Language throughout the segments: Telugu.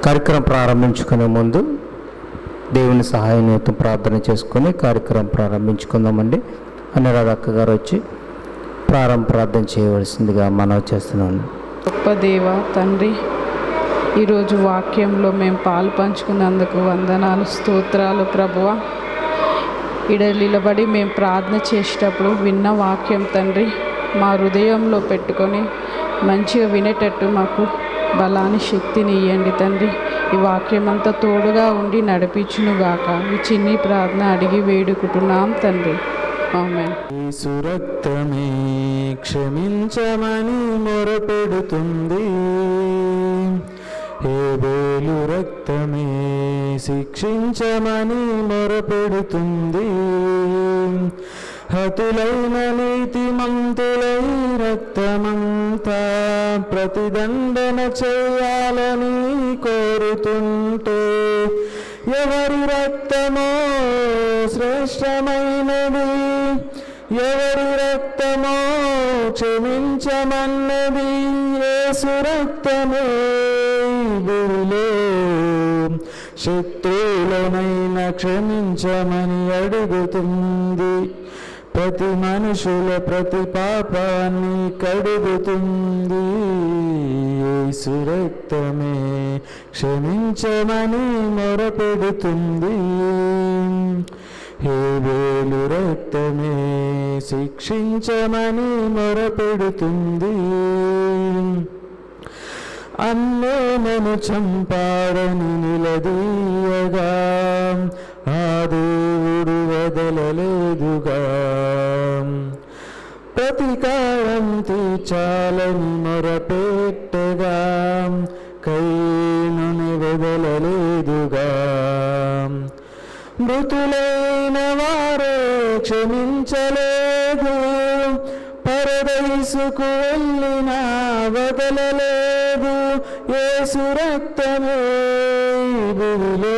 కార్యక్రమం ప్రారంభించుకునే ముందు దేవుని సహాయంతో ప్రార్థన చేసుకొని కార్యక్రమం ప్రారంభించుకుందామండి. అనురాధ అక్క గారు వచ్చి ప్రార్థన చేయవలసిందిగా మనవి చేస్తున్నాను. గొప్ప దేవ తండ్రి, ఈరోజు వాక్యంలో మేము పాలు పంచుకున్నందుకు వందనాలు, స్తోత్రాలు ప్రభువా. ఈడ నిలబడి మేము ప్రార్థన చేసేటప్పుడు విన్న వాక్యం తండ్రి మా హృదయంలో పెట్టుకొని మంచిగా వినేటట్టు మాకు బలాన్ని, శక్తిని ఇవ్వండి తండ్రి. ఈ వాక్యం అంతా తోడుగా ఉండి నడిపించునుగాక. ఈ చిన్ని ప్రార్థన అడిగి వేడుకుంటున్నాం తండ్రి, ఆమేన్. యేసు రక్తమే క్షమించమని మొరపెడుతుంది, హేబేలు రక్తమే శిక్షించమని మొరపెడుతుంది. హతులైన నీతిమంతులై రక్తమంతా ప్రతిదండన చేయాలని కోరుతుంటే, ఎవరి రక్తమో శ్రేష్టమైనది, ఎవరి రక్తమో క్షమించమన్నది. యేసు రక్తమే భూమిలో శత్రువులనైనా క్షమించమని అడుగుతుంది. ప్రతి మనుషుల ప్రతి పాపాన్ని కడుగుతుంది. యేసు రక్తమే క్షమించమని మొరపెడుతుంది, హేబేలు రక్తమే శిక్షించమని మొరపెడుతుంది. అన్నేనను చంపాడని నిలదీయగా ఆ దేవుడు వదలలేదుగా. ప్రతీకారం తీర్చాలని మొరపెట్టగా కయీనుని వదలలేదుగా. మృతులైన వారే క్షమించలేదు, పరదైసుకు వెళ్ళినా వదలలేదు. యేసు రక్తమే భూమిలో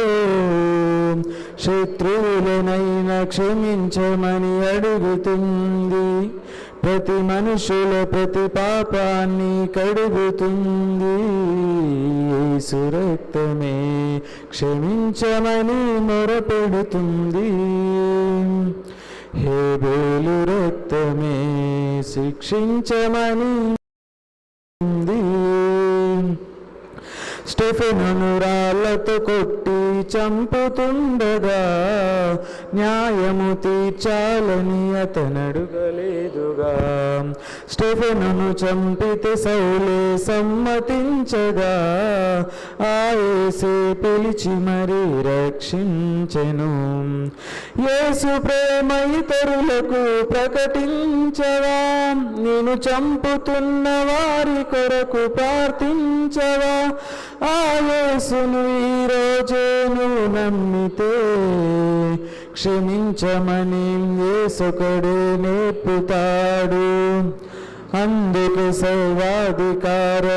శత్రువులనైనా క్షమించమని అడుగుతుంది. ప్రతి మనుషుల ప్రతి పాపాన్ని కడుగుతుంది. యేసు రక్తమే క్షమించమని మొరపెడుతుంది, హేబేలు రక్తమే శిక్షించమని. స్టెఫెనును రాళ్లతో కొట్టి చంపుతుండగా న్యాయము తీర్చాలని అతనడుగలేదుగా. స్టెఫెనును చంపితే సౌలే సమ్మతించగా ఆ యేసే పిలిచి మరీ రక్షించెను. యేసు ప్రేమ ఇతరులకు ప్రకటించవా, నేను చంపుతున్న వారి కొరకు ప్రార్థించవా. ఆ యేసును ఈరోజే నువ్వు నమ్మితే క్షమించమని యేసొకడే నేర్పుతాడు. అందుకు సర్వాధికారమిచ్చాడు.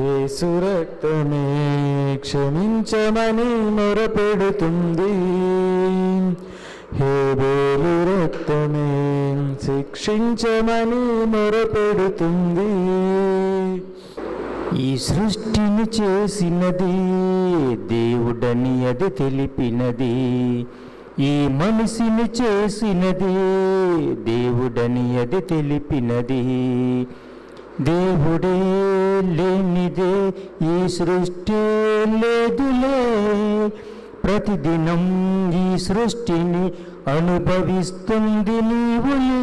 యేసు రక్తమే క్షమించమని మొరపెడుతుంది, హేబేలు రక్తమే శిక్షించమని మొరపెడుతుంది. ఈ సృష్టిని చేసినది దేవుడని అది తెలిపినది, ఈ మనిషిని చేసినది దేవుడని అది తెలిపినది. దేవుడే లేనిదే ఈ సృష్టి లేదులే, ప్రతిదినం ఈ సృష్టిని అనుభవిస్తుంది నీవులే.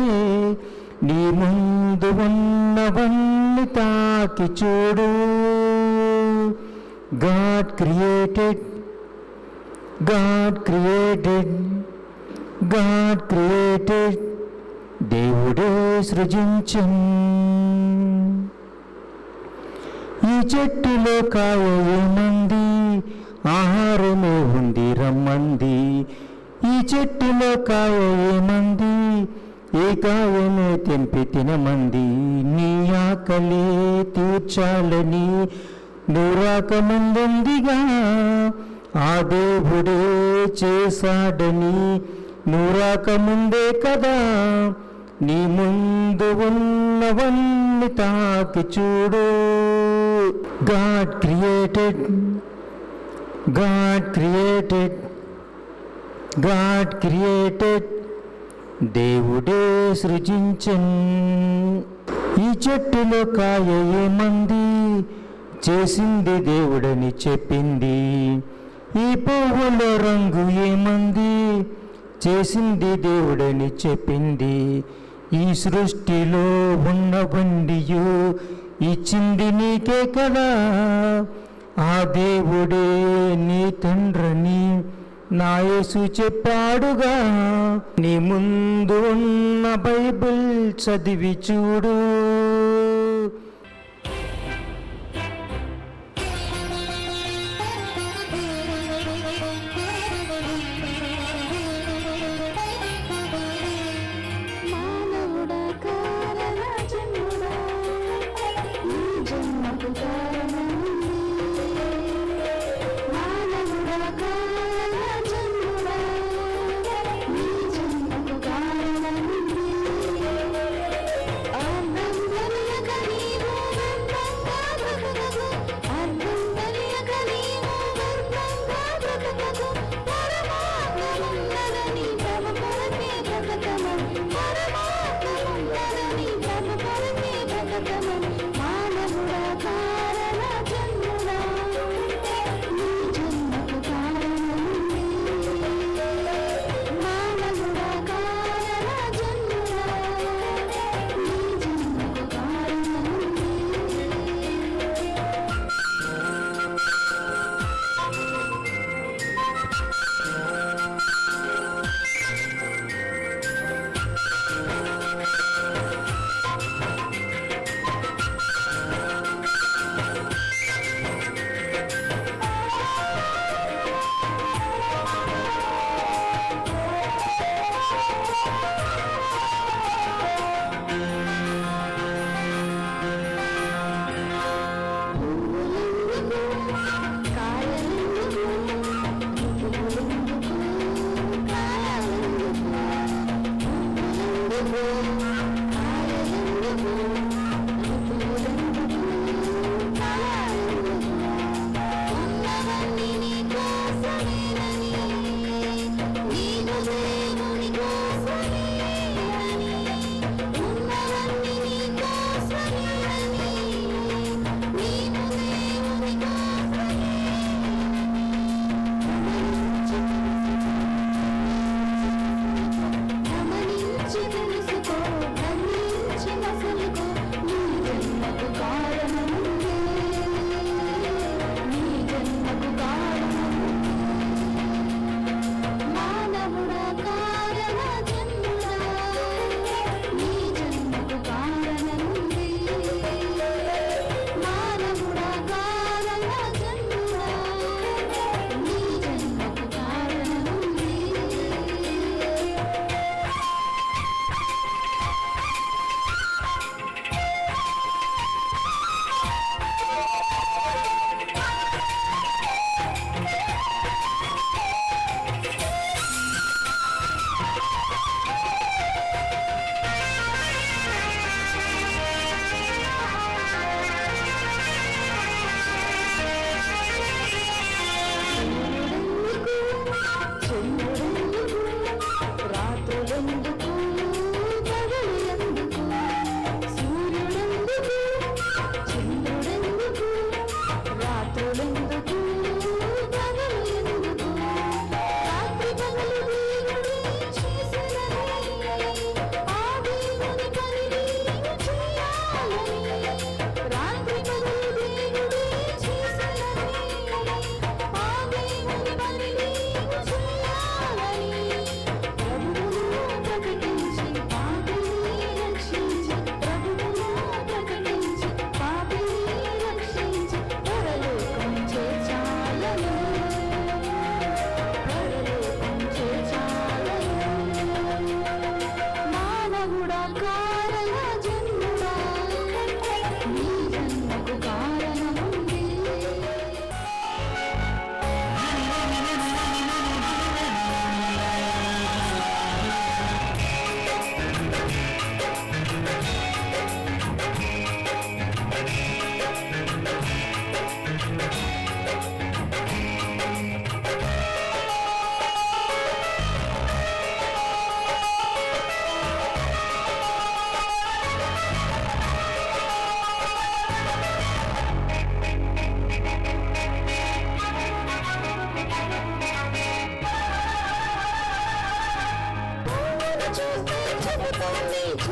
నీ ముందు ఉన్నవన్నీ తాకి చూడు. God created, God created, God created. దేవుడే సృజించం. ఈ చెట్టులో కాయ ఏమంది, ఆహారమే ఉంది రమ్మంది. ఈ చెట్టులో కాయ ఏమంది, ఏ కాయనే తెంపి తినమంది. నీ ఆకలి తీర్చాలని నూరాకముందుందిగా, ఆ దేవుడే చేశాడని నూరాకముందే కదా. నీ ముందు ఉన్నవన్నీ తాకి చూడు. God created, God created, God created, దేవుడే సృజించన్. ఈ చెట్టులో కాయ ఏమంది, చేసింది దేవుడని చెప్పింది. ఈ పువ్వులో రంగు ఏమంది, చేసింది దేవుడని చెప్పింది. ఈ సృష్టిలో ఉన్నవన్నీయు ఇచ్చింది నీకే కదా. ఆ దేవుడే నీ తండ్రిని నా యేసు చెప్పాడుగా. నీ ముందు ఉన్న బైబిల్ చదివి చూడు.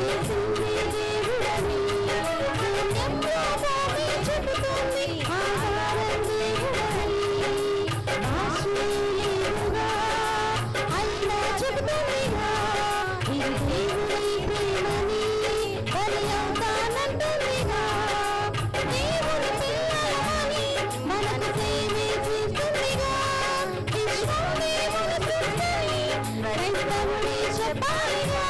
చేసింది దేవుడని శూన్యంలో భూమి చెబుతోంది ఆధారం దేవుడని భాషలేవుగా అయినా చెబుతోందిగా ఇది దేవుడి ప్రేమని బలి అవుతానంటుందిగా దేవుని పిల్లలని మనకు సేవే చేస్తుందిగా విశ్వం దేవుని సృష్టిని క్రైస్తవుడే చెప్పాలిగా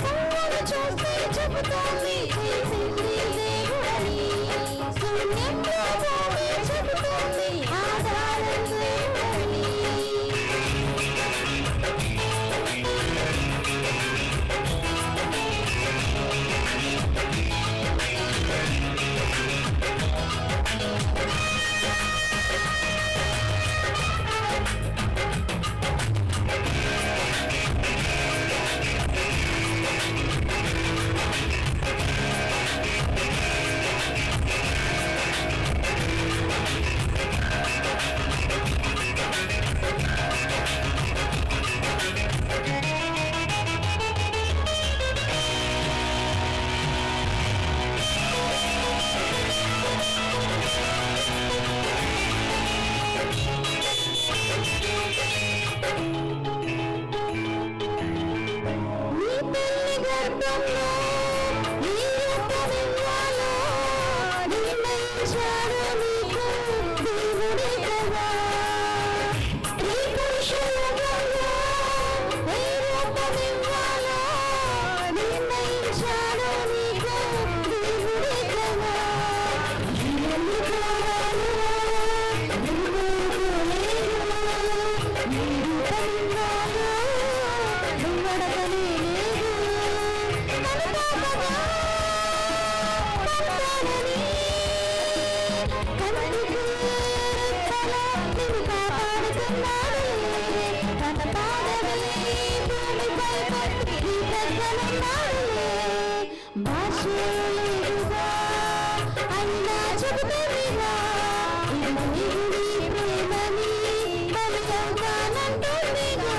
కన్నులు చూస్తే చెబుతోంది చేసింది దేవుడని శూన్యంలో భూమి చెబుతోంది ఆధారం దేవుడని నీ తల్లి గర్భంలో నీ రూపమివ్వాలో నిర్ణయించాడు నీకు దేవుడే కదా స్త్రీ పురుషులలో నీ రూపమివ్వాలో నిర్ణయించాడు నీకు దేవుడే కదా ఎన్ని కాలాలు నువ్వు నీ రూపమివ్వాలో నువ్వడగనే లేదు కనుపాపగా పంపాలని కన్నుకు రెప్పలా నిన్ను కాపాడుతున్నాడు తన పాదమే భూమిపై పట్టి నీ ప్రక్కనున్నాడు భాషే లేదుగా అయినా చెబుతుందిగా ఇది దేవుడి ప్రేమని బలి అవుతానంటుందిగా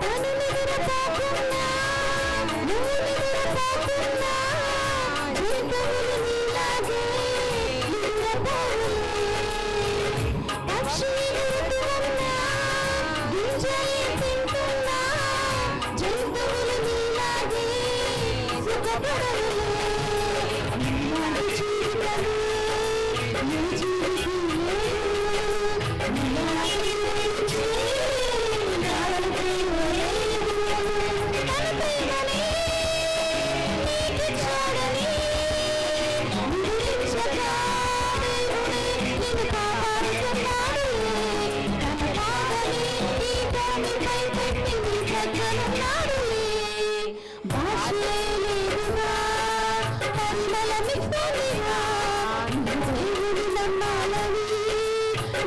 తను నిద్రపోకున్నా నువ్వు నిద్రపోకున్నా జీవితములు నీలాగే నిద్రపోవులే పక్షి ఎగురుతున్నా గింజలే తింటున్నా జంతువులు నీలాగే సుఖపడవులే నీలాంటి జీవితమే ఏ జీవితం లేదు నీలాంటి భాషే లేదుగా పరిమళమిస్తుందిగా దేవుని నమ్మాలని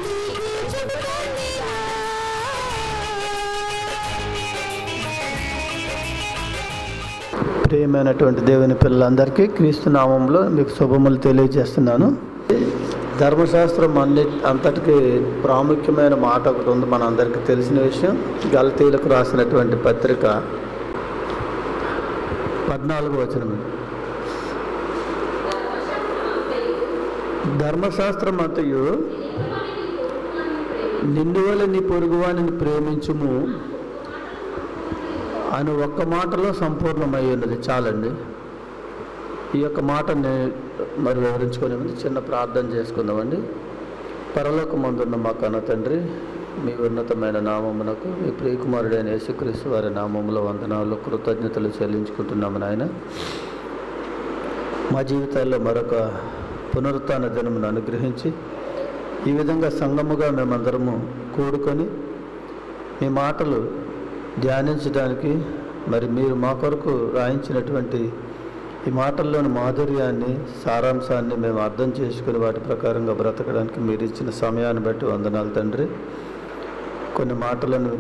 నీకు చెబుతోందిగా ప్రియమైనటువంటి దేవుని పిల్లలందరికీ క్రీస్తు నామంలో మీకు శుభములు తెలియజేస్తున్నాను. ధర్మశాస్త్రం అంతటికి ప్రాముఖ్యమైన మాట ఒకటి ఉంది, మన అందరికీ తెలిసిన విషయం. గలతీయులకు రాసినటువంటి పత్రిక 14వ వచనం. ధర్మశాస్త్రం అంతయు నిన్ను వల్ల నీ పొరుగువానిని ప్రేమించుము అని ఒక్క మాటలో సంపూర్ణమై ఉన్నది. చాలండి. ఈ యొక్క మాటని మరి వివరించుకునే ముందు చిన్న ప్రార్థన చేసుకుందామండి. పరలోకమందున్న మా కన్న తండ్రి, మీ ఉన్నతమైన నామమునకు మీ ప్రియకుమారుడైన యేసుక్రీస్తు వారి నామములో వందనాలు కృతజ్ఞతలు చెల్లించుకుంటున్నాము నాయన. మా జీవితాల్లో మరొక పునరుత్థాన దినమును అనుగ్రహించి ఈ విధంగా సంఘముగా మేమందరము కూడుకొని మీ మాటలు ధ్యానించడానికి మరి మీరు మా కొరకు రాయించినటువంటి ఈ మాటల్లోని మాధుర్యాన్ని, సారాంశాన్ని మేము అర్థం చేసుకుని వాటి ప్రకారంగా బ్రతకడానికి మీరు ఇచ్చిన సమయాన్ని బట్టి వందనాలు తండ్రి. కొన్ని మాటలను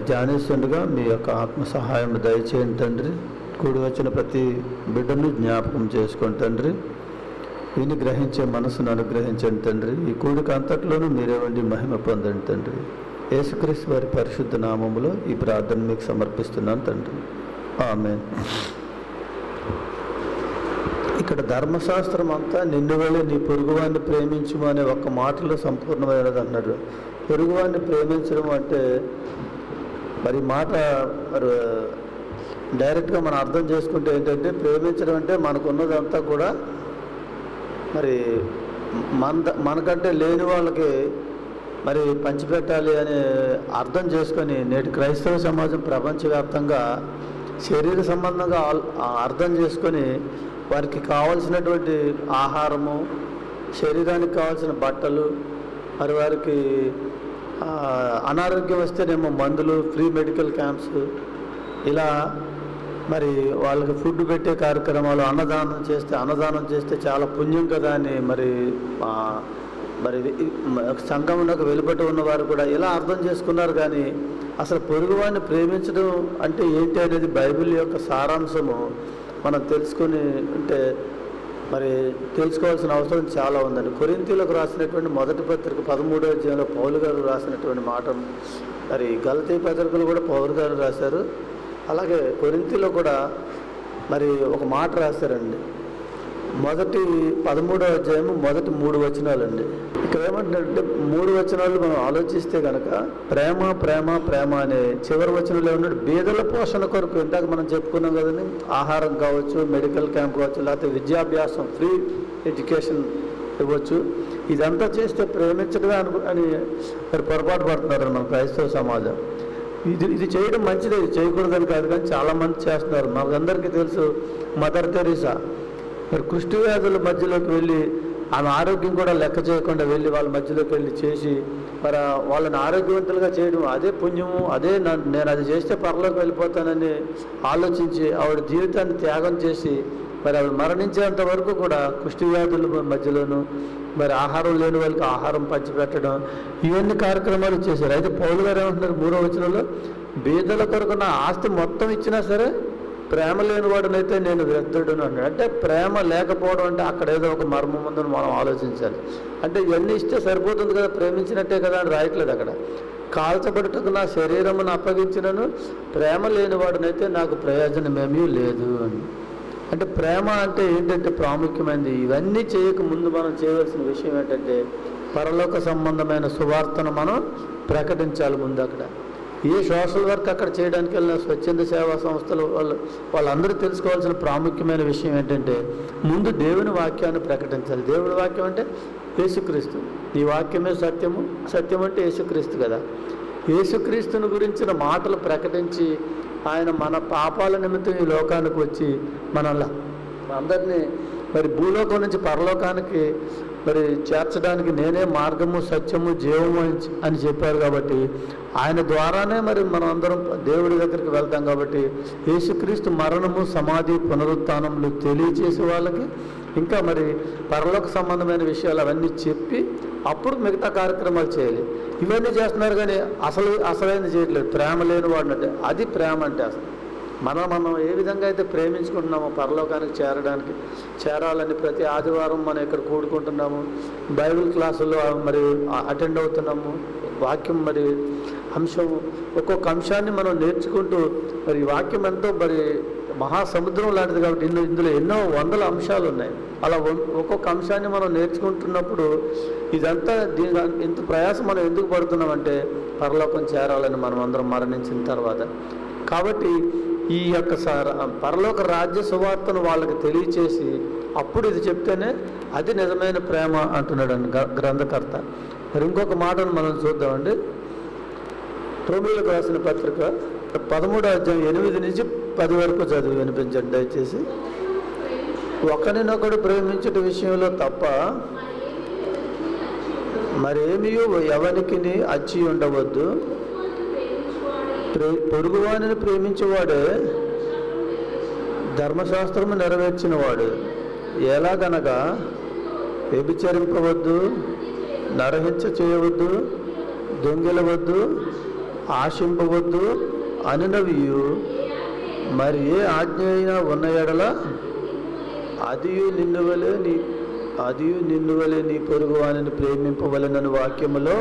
ధ్యానిస్తుండగా మీ యొక్క ఆత్మ సహాయం దయచేయండి తండ్రి. కూడి వచ్చిన ప్రతి బిడ్డను జ్ఞాపకం చేసుకోండి తండ్రి. విని గ్రహించే మనసును అనుగ్రహించండి తండ్రి. ఈ కూడిక అంతట్లోనూ మీరే ఉండి మహిమ పొందండి తండ్రి. యేసుక్రీస్తు వారి పరిశుద్ధ నామములో ఈ ప్రార్థన మీకు సమర్పిస్తున్నాను తండ్రి. ఆమేన్. ఇక్కడ ధర్మశాస్త్రం అంతా నిన్ను వలె నీ పొరుగువాన్ని ప్రేమించుము అనే ఒక్క మాటలో సంపూర్ణమైనది అన్నాడు. పొరుగువాన్ని ప్రేమించడం అంటే మరి మాట మరి డైరెక్ట్గా మనం అర్థం చేసుకుంటే ఏంటంటే, ప్రేమించడం అంటే మనకున్నదంతా కూడా మరి మనకంటే లేని వాళ్ళకి మరి పంచిపెట్టాలి అని అర్థం చేసుకొని నేటి క్రైస్తవ సమాజం ప్రపంచవ్యాప్తంగా శరీర సంబంధంగా అర్థం చేసుకొని వారికి కావాల్సినటువంటి ఆహారము, శరీరానికి కావాల్సిన బట్టలు, మరి వారికి అనారోగ్యం వస్తేనేమో మందులు, ఫ్రీ మెడికల్ క్యాంప్స్, ఇలా మరి వాళ్ళకి ఫుడ్ పెట్టే కార్యక్రమాలు, అన్నదానం చేస్తే చాలా పుణ్యం కదా అని మరి సంఘంలోకి వెలుపట ఉన్నవారు కూడా ఇలా అర్థం చేసుకున్నారు. కానీ అసలు పొరుగువాడిని ప్రేమించడం అంటే ఏంటి అనేది బైబిల్ యొక్క సారాంశము మనం తెలుసుకుని అంటే మరి తెలుసుకోవాల్సిన అవసరం చాలా ఉందండి. కొరింథీయులకు రాసినటువంటి మొదటి పత్రిక 13వ అధ్యాయంలో పౌలు గారు రాసినటువంటి మాట, మరి గలతీ పత్రికలు కూడా పౌలు గారు రాశారు. అలాగే కొరింథీలో కూడా మరి ఒక మాట రాశారండి. మొదటి 13వ అధ్యాయము మొదటి 3 వచనాలండి. ఇక్కడ ఏమంటారంటే 3 వచనాలు మనం ఆలోచిస్తే కనుక ప్రేమ ప్రేమ ప్రేమ అనే చివరి వచనంలో ఉన్నాడు. బీదల పోషణ కొరకు, ఇందాక మనం చెప్పుకున్నాం కదండి, ఆహారం కావచ్చు, మెడికల్ క్యాంప్ కావచ్చు, లేకపోతే విద్యాభ్యాసం, ఫ్రీ ఎడ్యుకేషన్ ఇవ్వచ్చు. ఇదంతా చేస్తే ప్రేమించడమే అని మరి పొరపాటు పడుతున్నారు మన క్రైస్తవ సమాజం. ఇది చేయడం మంచిదే, ఇది చేయకూడదని కాదు, కానీ చాలామంది చేస్తున్నారు. మాకందరికీ తెలుసు మదర్ తెరీసా మరి కుష్టి వ్యాధుల మధ్యలోకి వెళ్ళి ఆమె ఆరోగ్యం కూడా లెక్క చేయకుండా వెళ్ళి వాళ్ళ మధ్యలోకి వెళ్ళి చేసి మరి వాళ్ళని ఆరోగ్యవంతులుగా చేయడం అదే పుణ్యము, అదే నేను అది చేస్తే పరలోకి వెళ్ళిపోతానని ఆలోచించి ఆవిడ జీవితాన్ని త్యాగం చేసి మరి ఆవిడ మరణించేంత వరకు కూడా కుష్టి వ్యాధుల మధ్యలోనూ మరి ఆహారం లేని వాళ్ళకి ఆహారం పంచిపెట్టడం, ఇవన్నీ కార్యక్రమాలు చేశారు. అయితే పౌలు గారు ఏమంటున్నారు 3వ వచనంలో, బీదల కొరకు నా ఆస్తి మొత్తం ఇచ్చినా సరే ప్రేమ లేని వాడినైతే నేను వ్యర్థుడును అన్నాడు. అంటే ప్రేమ లేకపోవడం అంటే అక్కడ ఏదో ఒక మర్మం ఉందని మనం ఆలోచించాలి. అంటే ఇవన్నీ ఇస్తే సరిపోతుంది కదా, ప్రేమించినట్టే కదా అని రాయట్లేదు అక్కడ. కాల్చబడుటకు నా శరీరమును అప్పగించినను ప్రేమ లేని వాడినైతే నాకు ప్రయోజనమేమీ లేదు అని. అంటే ప్రేమ అంటే ఏంటంటే ప్రాముఖ్యమైనది. ఇవన్నీ చేయక ముందు మనం చేయవలసిన విషయం ఏంటంటే పరలోక సంబంధమైన సువార్తను మనం ప్రకటించాలి ముందు. అక్కడ ఏ సోషల్ వర్క్ అక్కడ చేయడానికి వెళ్ళిన స్వచ్ఛంద సేవా సంస్థలు వాళ్ళందరూ తెలుసుకోవాల్సిన ప్రాముఖ్యమైన విషయం ఏంటంటే ముందు దేవుని వాక్యాన్ని ప్రకటించాలి. దేవుని వాక్యం అంటే యేసుక్రీస్తు. ఈ వాక్యమే సత్యము, సత్యం అంటే యేసుక్రీస్తు కదా. యేసుక్రీస్తుని గురించిన మాటలు ప్రకటించి ఆయన మన పాపాల నిమిత్తం ఈ లోకానికి వచ్చి మనల్ని అందరినీ మరి భూలోకం నుంచి పరలోకానికి మరి చేర్చడానికి నేనే మార్గము, సత్యము, జీవము అని చెప్పారు. కాబట్టి ఆయన ద్వారానే మరి మనం అందరం దేవుడి దగ్గరికి వెళ్తాం. కాబట్టి యేసుక్రీస్తు మరణము, సమాధి, పునరుత్థానములు తెలియచేసే వాళ్ళకి ఇంకా మరి పరలోక సంబంధమైన విషయాలు అవన్నీ చెప్పి అప్పుడు మిగతా కార్యక్రమాలు చేయాలి. ఇవన్నీ చేస్తున్నారు కానీ అసలైన చేయట్లేదు. ప్రేమ లేని వాడినట్టే అది ప్రేమ అంటే. అసలు మనం ఏ విధంగా అయితే ప్రేమించుకుంటున్నామో పరలోకానికి చేరాలని ప్రతి ఆదివారం మనం ఇక్కడ కూడుకుంటున్నాము, బైబిల్ క్లాసుల్లో మరి అటెండ్ అవుతున్నాము, వాక్యం మరి ఒక్కొక్క అంశాన్ని మనం నేర్చుకుంటూ మరి వాక్యం ఎంతో మరి మహాసముద్రం లాంటిది. కాబట్టి ఇందులో ఎన్నో వందల అంశాలు ఉన్నాయి. అలా ఒక్కొక్క అంశాన్ని మనం నేర్చుకుంటున్నప్పుడు ఇదంతా ఇంత ప్రయాసం మనం ఎందుకు పడుతున్నామంటే పరలోకం చేరాలని మనం అందరం మరణించిన తర్వాత. కాబట్టి ఈ యొక్క పరలోక రాజ్య సువార్తను వాళ్ళకి తెలియచేసి అప్పుడు ఇది చెప్తేనే అది నిజమైన ప్రేమ అంటున్నాడు గ్రంథకర్త. మరి ఇంకొక మాటను మనం చూద్దామండి. రోమీయులకు రాసిన పత్రిక 13వ అధ్యాయం 8 నుంచి 10 వరకు చదివి వినిపించండి దయచేసి. ఒకరినొకడు ప్రేమించుట విషయంలో తప్ప మరేమీ ఎవనికి అచ్చి ఉండవద్దు. పొరుగువానిని ప్రేమించేవాడే ధర్మశాస్త్రము నెరవేర్చినవాడు. ఎలాగనగా వ్యభిచరింపవద్దు, నరహింస చేయవద్దు, దొంగిలవద్దు, ఆశింపవద్దు అనునవియు మరి ఏ ఆజ్ఞ అయినా ఉన్న ఎడల అదియు నిన్ను వలె నీ పొరుగువానిని ప్రేమింపవలెనని వాక్యములో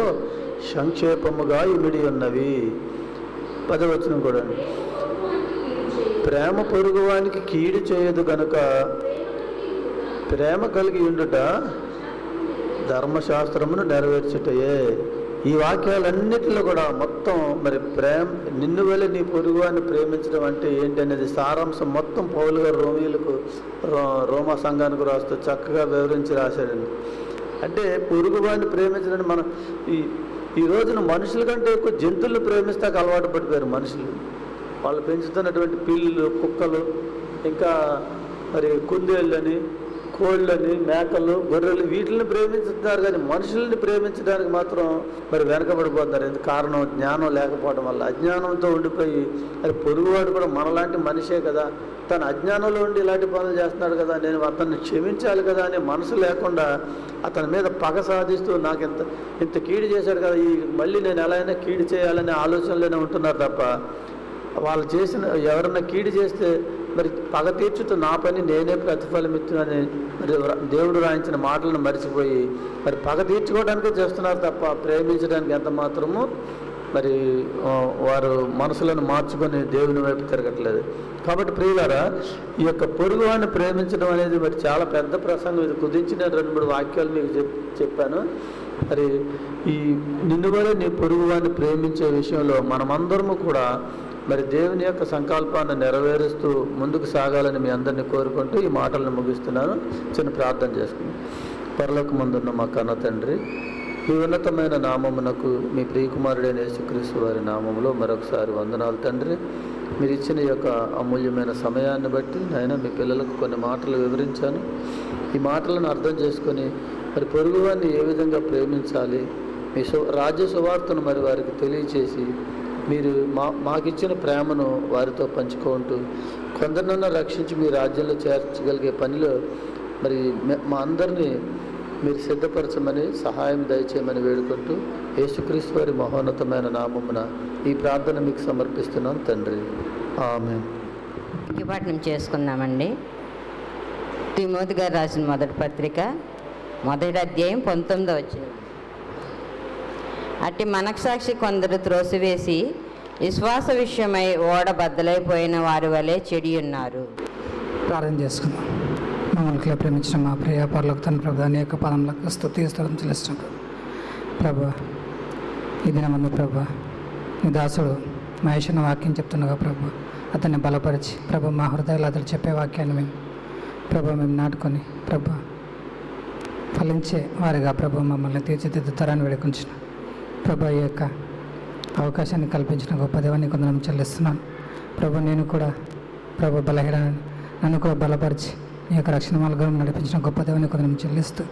సంక్షేపముగా ఇమిడి ఉన్నవి. 10వ వచనం కూడా, ప్రేమ పొరుగువానికి కీడు చేయదు గనుక ప్రేమ కలిగి ఉండుట ధర్మశాస్త్రమును నెరవేర్చుటయే. ఈ వాక్యాలన్నిటిలో కూడా మొత్తం మరి నిన్ను వలె నీ పొరుగువాన్ని ప్రేమించడం అంటే ఏంటి అనేది సారాంశం మొత్తం పౌలు గారు రోమా సంఘానికి రాస్తూ చక్కగా వివరించి రాశాడండి. అంటే పొరుగువాన్ని ప్రేమించడానికి మనం ఈ రోజున మనుషుల కంటే ఎక్కువ జంతువులను ప్రేమిస్తాక అలవాటు పడిపోయారు మనుషులు. వాళ్ళు పెంచుతున్నటువంటి పిల్లులు, కుక్కలు, ఇంకా మరి కుందేళ్ళని, కోళ్ళని, మేకలు, గొర్రెలు వీటిని ప్రేమించుతున్నారు, కానీ మనుషుల్ని ప్రేమించడానికి మాత్రం మరి వెనకబడిపోతున్నారు. ఎందుకు కారణం? జ్ఞానం లేకపోవడం వల్ల. అజ్ఞానంతో ఉండిపోయి అది పొరుగువాడు కూడా మనలాంటి మనిషే కదా, తన అజ్ఞానంలో ఉండి ఇలాంటి పనులు చేస్తున్నాడు కదా, నేను అతన్ని క్షమించాలి కదా అనే మనసు లేకుండా అతని మీద పగ సాధిస్తూ నాకు ఇంత కీడు చేశాడు కదా, మళ్ళీ నేను ఎలా అయినా కీడు చేయాలనే ఆలోచనలోనే ఉంటున్నారు తప్ప వాళ్ళు ఎవరన్నా కీడు చేస్తే మరి పగ తీర్చుతూ నా పని నేనే ప్రతిఫలం ఇస్తున్నానని మరి దేవుడు రాయించిన మాటలను మర్చిపోయి మరి పగ తీర్చుకోవడానికే చేస్తున్నారు తప్ప ప్రేమించడానికి ఎంత మాత్రము మరి వారు మనసులను మార్చుకొని దేవుని వైపు తిరగట్లేదు. కాబట్టి ప్రియులారా, ఈ యొక్క పొరుగువాన్ని ప్రేమించడం అనేది మరి చాలా పెద్ద ప్రసంగం. ఇది కుదించిన 2-3 వాక్యాలు మీకు చెప్పాను. మరి ఈ నిన్ను వలె నీ పొరుగువాన్ని ప్రేమించే విషయంలో మనమందరము కూడా మరి దేవుని యొక్క సంకల్పాన్ని నెరవేరుస్తూ ముందుకు సాగాలని మీ అందరినీ కోరుకుంటూ ఈ మాటలను ముగిస్తున్నాను. చిన్న ప్రార్థన చేసుకున్నాను. పరలోకమందున్న మా కన్న తండ్రి, మీ ఉన్నతమైన నామమునకు మీ ప్రియకుమారుడైన యేసుక్రీస్తు వారి నామములో మరొకసారి వందనాలు తండ్రి. మీరు ఇచ్చిన ఈ యొక్క అమూల్యమైన సమయాన్ని బట్టి నాయన మీ పిల్లలకు కొన్ని మాటలు వివరించాను. ఈ మాటలను అర్థం చేసుకొని మరి పొరుగువాన్ని ఏ విధంగా ప్రేమించాలి, మీ రాజ్య సువార్తను మరి వారికి తెలియచేసి మీరు మాకిచ్చిన ప్రేమను వారితో పంచుకుంటూ కొందరినన్నా రక్షించి మీ రాజ్యంలో చేర్చగలిగే పనిలో మరి మా అందరినీ మీరు సిద్ధపరచమని సహాయం దయచేయమని వేడుకుంటూ యేసుక్రీస్తు వారి మహోన్నతమైన నామమున ఈ ప్రార్థన మీకు సమర్పిస్తున్నాను తండ్రి. ఆమేన్. పాఠనం చేసుకుందామండి. తిమోతి గారు రాసిన మొదటి పత్రిక 1వ అధ్యాయం 19వ వచనం. అట్టి మనస్సాక్షి కొందరు త్రోసివేసి విశ్వాస విషయమై ఓడ బద్దలైపోయిన వారి వలె చెడి ఉన్నారు. ప్రార్థన చేసుకుందాం. మమ్మల్ని ప్రేమించిన మా ప్రియ పరలోక తండ్రి ప్రభు, అనేక పదములకు స్తుతిస్తూ చెల్లిస్తున్నాం ప్రభు. ఈ దినమందు ప్రభు నీ దాసుడు మహేశ్వర వాక్యం చెప్తుండగా ప్రభు అతన్ని బలపరిచి ప్రభు మా హృదయాలు అతడు చెప్పే వాక్యాన్ని ప్రభు మేము నాటుకొని ప్రభు ఫలించే వారిగా ప్రభు మమ్మల్ని తీర్చిదిద్దుతారని వేడుకుంటున్న ప్రభు ఈ యొక్క అవకాశాన్ని కల్పించిన గొప్ప దేవాన్ని కొందరం చెల్లిస్తున్నాను ప్రభు. నేను కూడా ప్రభు బలహీనాన్ని నన్ను కూడా బలపరిచి ఈ యొక్క రక్షణ మార్గం నడిపించిన గొప్ప దేవాన్ని కొందరం చెల్లిస్తూ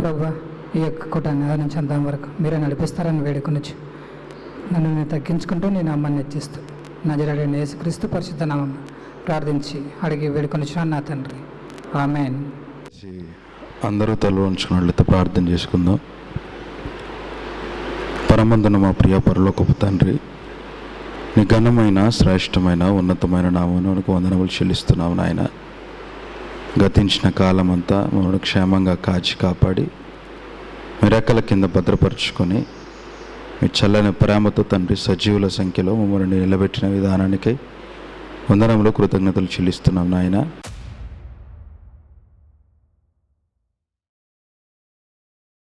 ప్రభు ఈ యొక్క కూటాన్ని ఆది నుంచి అంతం వరకు మీరే నడిపిస్తారని వేడుకొనొచ్చు. నన్ను నేను తగ్గించుకుంటూ నేను అమ్మని హెచ్చిస్తూ నజరేయుడైన యేసుక్రీస్తు పరిశుద్ధ నామం ప్రార్థించి అడిగి వేడుకొనొచ్చున్నాను నా తండ్రి. ఆమేన్. అందరూ తల వంచుకున్నట్లయితే ప్రార్థన చేసుకుందాం. పరమందున మా ప్రియ పరలోకపు తండ్రి, నీ ఘనమైన శ్రేష్టమైన ఉన్నతమైన నామమునకు వందనములు చెల్లిస్తున్నాము నాయన. గతించిన కాలమంతా మమ్మల్ని క్షేమంగా కాచి కాపాడి మీ రెక్కల కింద భద్రపరుచుకొని మీ చల్లని ప్రేమతో తండ్రి సజీవుల సంఖ్యలో మమ్మల్ని నిలబెట్టిన విధానానికై వందనములు కృతజ్ఞతలు చెల్లిస్తున్నాం నాయన.